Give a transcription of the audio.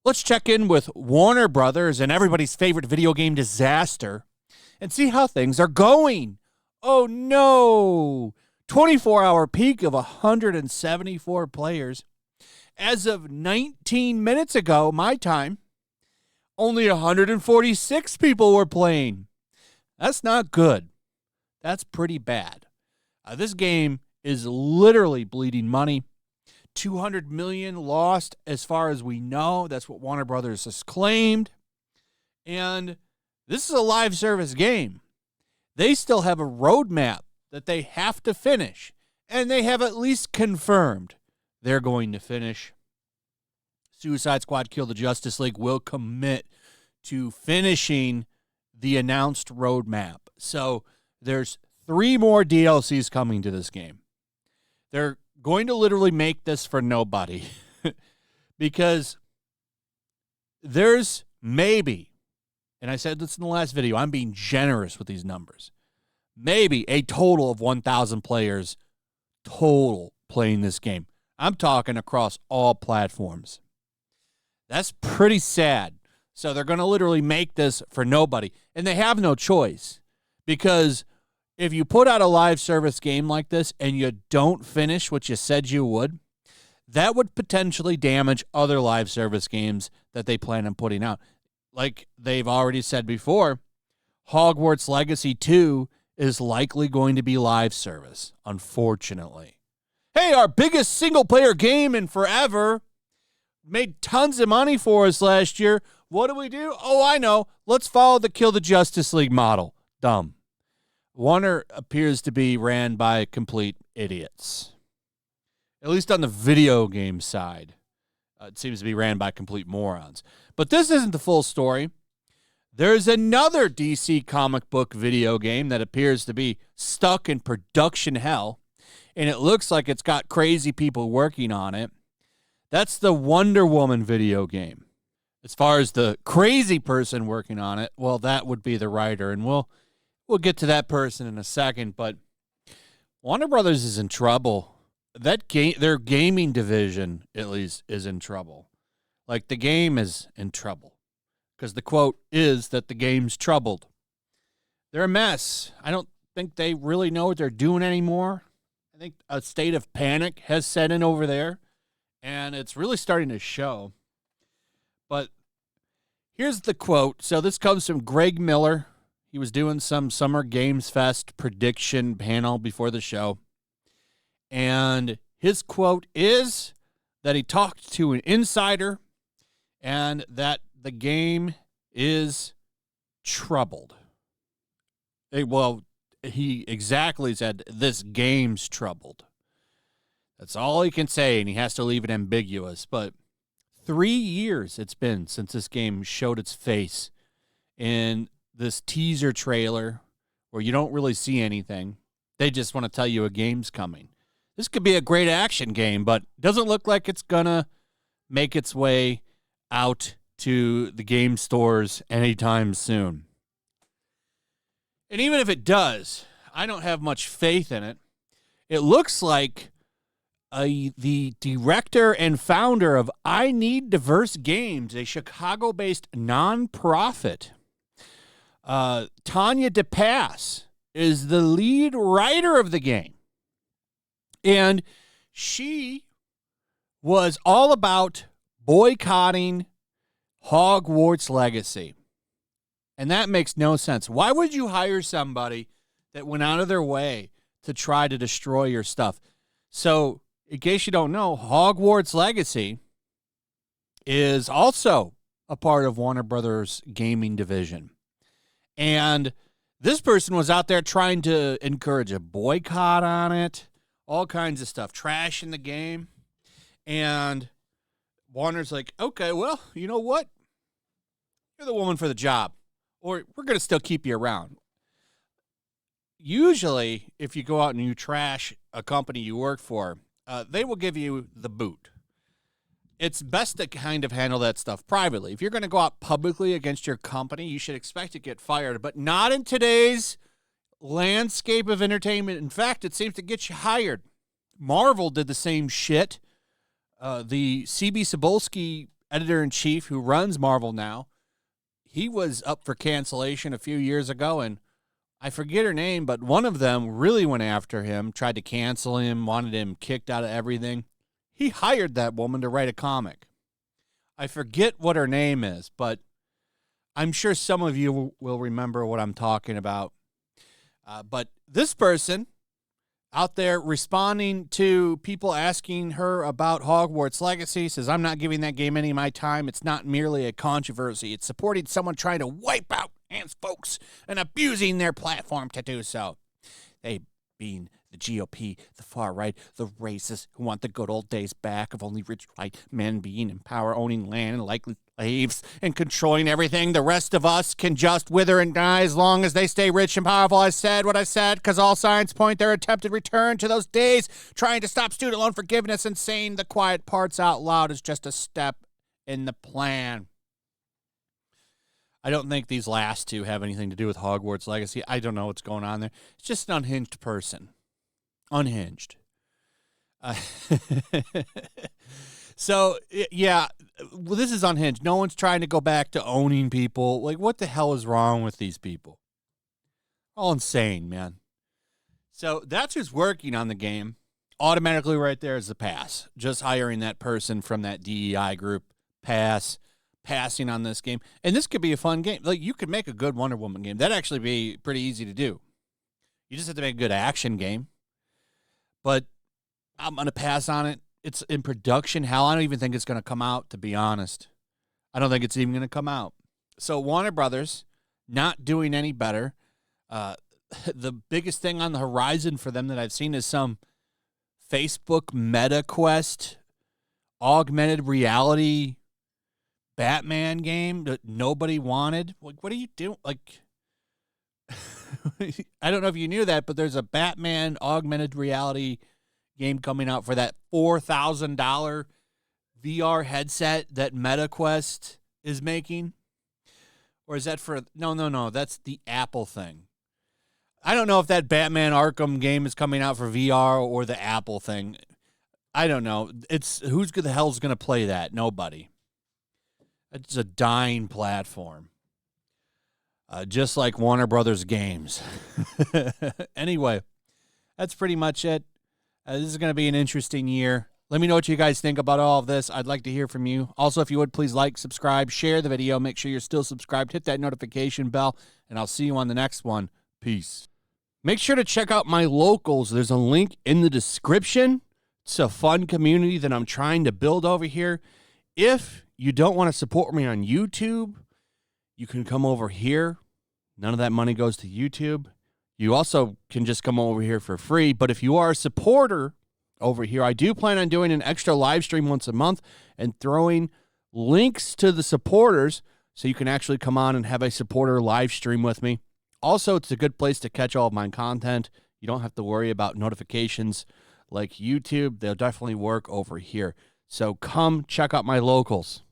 Let's check in with Warner Brothers and everybody's favorite video game disaster and see how things are going. Oh no! 24-hour peak of 174 players. As of 19 minutes ago, my time, only 146 people were playing. That's not good. That's pretty bad. This game is literally bleeding money. 200 million lost as far as we know. That's what Warner Brothers has claimed. And this is a live service game. They still have a roadmap that they have to finish. And they have at least confirmed they're going to finish. Suicide Squad Kill the Justice League will commit to finishing the announced roadmap. So there's 3 more DLCs coming to this game. They're going to literally make this for nobody because there's maybe, and I said this in the last video, I'm being generous with these numbers, maybe a total of 1,000 players total playing this game. I'm talking across all platforms. That's pretty sad. So they're going to literally make this for nobody, and they have no choice because if you put out a live service game like this and you don't finish what you said you would, that would potentially damage other live service games that they plan on putting out. Like they've already said before, Hogwarts Legacy 2 is likely going to be live service, unfortunately. Hey, our biggest single-player game in forever made tons of money for us last year. What do? Oh, I know. Let's follow the Kill the Justice League model. Dumb. Warner appears to be ran by complete idiots. At least on the video game side. It seems to be ran by complete morons. But this isn't the full story. There's another DC comic book video game that appears to be stuck in production hell, and it looks like it's got crazy people working on it. That's the Wonder Woman video game. As far as the crazy person working on it, well, that would be the writer, and we'll get to that person in a second, but Warner Brothers is in trouble. Their gaming division, at least, is in trouble. Like, the game is in trouble. Because the quote is that the game's troubled. They're a mess. I don't think they really know what they're doing anymore. I think a state of panic has set in over there, and it's really starting to show. But here's the quote. So this comes from Greg Miller. He was doing some Summer Games Fest prediction panel before the show. And his quote is that he talked to an insider and that the game is troubled. Well, he exactly said, this game's troubled. That's all he can say, and he has to leave it ambiguous. But 3 years it's been since this game showed its face in this teaser trailer where you don't really see anything. They just want to tell you a game's coming. This could be a great action game, but it doesn't look like it's going to make its way out to the game stores anytime soon. And even if it does, I don't have much faith in it. It looks like the director and founder of I Need Diverse Games, a Chicago-based nonprofit, Tanya DePass, is the lead writer of the game. And she was all about boycotting Hogwarts Legacy. And that makes no sense. Why would you hire somebody that went out of their way to try to destroy your stuff? So, in case you don't know, Hogwarts Legacy is also a part of Warner Brothers gaming division. And this person was out there trying to encourage a boycott on it, all kinds of stuff, trashing the game. And Warner's like, okay, well, you know what? You're the woman for the job, or we're going to still keep you around. Usually, if you go out and you trash a company you work for, they will give you the boot. It's best to kind of handle that stuff privately. If you're going to go out publicly against your company, you should expect to get fired, but not in today's landscape of entertainment. In fact, it seems to get you hired. Marvel did the same shit. The C.B. Cebulski, editor-in-chief, who runs Marvel now, he was up for cancellation a few years ago, and I forget her name, but one of them really went after him, tried to cancel him, wanted him kicked out of everything. He hired that woman to write a comic. I forget what her name is, but I'm sure some of you will remember what I'm talking about. But this person out there responding to people asking her about Hogwarts Legacy says, I'm not giving that game any of my time. It's not merely a controversy. It's supporting someone trying to wipe out folks and abusing their platform to do so. They being the GOP, the far right, the racists who want the good old days back of only rich white men being in power, owning land and likely slaves and controlling everything. The rest of us can just wither and die as long as they stay rich and powerful. I said what I said because all signs point their attempted return to those days, trying to stop student loan forgiveness and saying the quiet parts out loud is just a step in the plan. I don't think these last two have anything to do with Hogwarts Legacy. I don't know what's going on there. It's just an unhinged person. Unhinged. So, yeah, well, this is unhinged. No one's trying to go back to owning people. Like, what the hell is wrong with these people? All insane, man. So that's who's working on the game. Automatically right there is a pass. Just hiring that person from that DEI group. Passing on this game. And this could be a fun game. Like, you could make a good Wonder Woman game. That'd actually be pretty easy to do. You just have to make a good action game. But I'm going to pass on it. It's in production. Hell, I don't even think it's going to come out, to be honest. I don't think it's even going to come out. So Warner Brothers, not doing any better. The biggest thing on the horizon for them that I've seen is some Facebook Meta Quest augmented reality Batman game that nobody wanted. Like, what are you doing? Like, I don't know if you knew that, but there's a Batman augmented reality game coming out for that $4,000 VR headset that MetaQuest is making. Or is that for... No. That's the Apple thing. I don't know if that Batman Arkham game is coming out for VR or the Apple thing. I don't know. It's who's the hell's going to play that? Nobody. It's a dying platform. Just like Warner Brothers games. Anyway, that's pretty much it. This is going to be an interesting year. Let me know what you guys think about all of this. I'd like to hear from you. Also, if you would, please like, subscribe, share the video. Make sure you're still subscribed. Hit that notification bell, and I'll see you on the next one. Peace. Make sure to check out my locals. There's a link in the description. It's a fun community that I'm trying to build over here. If you don't want to support me on YouTube, you can come over here. None of that money goes to YouTube. You also can just come over here for free. But if you are a supporter over here, I do plan on doing an extra live stream once a month and throwing links to the supporters so you can actually come on and have a supporter live stream with me. Also, it's a good place to catch all of my content. You don't have to worry about notifications like YouTube. They'll definitely work over here. So come check out my locals.